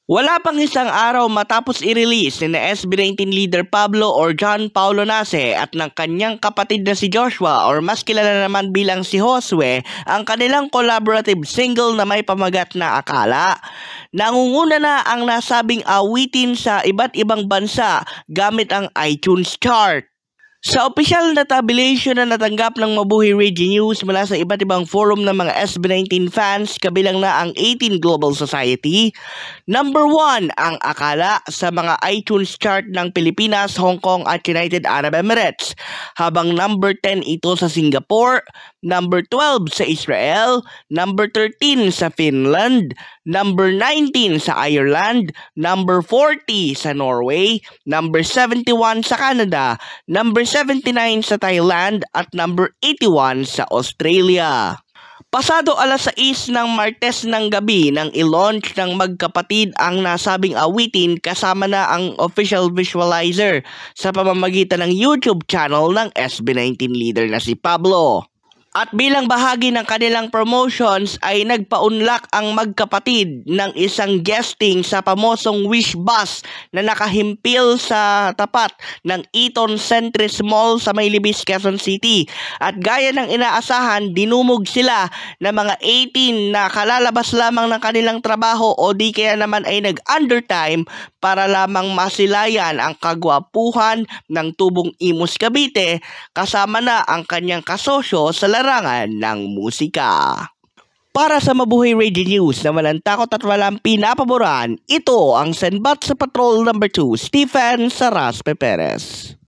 Wala pang isang araw matapos i-release ni SB19 leader Pablo or John Paulo Nace at ng kanyang kapatid na si Joshua or mas kilala naman bilang si Josue ang kanilang collaborative single na may pamagat na Akala. Nangunguna na ang nasabing awitin sa iba't ibang bansa gamit ang iTunes chart. Sa opisyal na tabulation na natanggap ng Mabuhay Radio News mula sa iba't ibang forum ng mga SB19 fans kabilang na ang 18 Global Society, number 1 ang Akala sa mga iTunes chart ng Pilipinas, Hong Kong at United Arab Emirates, habang number 10 ito sa Singapore, number 12 sa Israel, number 13 sa Finland, number 19 sa Ireland, number 40 sa Norway, number 71 sa Canada, number 79 sa Thailand at number 81 sa Australia. Pasado alas 6 ng Martes ng gabi nang i-launch ng magkapatid ang nasabing awitin kasama na ang official visualizer sa pamamagitan ng YouTube channel ng SB19 leader na si Pablo. At bilang bahagi ng kanilang promotions ay nagpaunlak ang magkapatid ng isang guesting sa pamosong Wish Bus na nakahimpil sa tapat ng Eton Centris Mall sa Maylibis, Quezon City. At gaya ng inaasahan, dinumog sila ng mga 18 na kalalabas lamang ng kanilang trabaho o di kaya naman ay nag-undertime para lamang masilayan ang kagwapuhan ng tubong Imus Cavite kasama na ang kanyang kasosyo sa larangan ng musika. Para sa Mabuhay Radio News na walang takot at walang pinapaboran, ito ang Senbat sa Patrol No. 2, Stephen Saraspe Perez.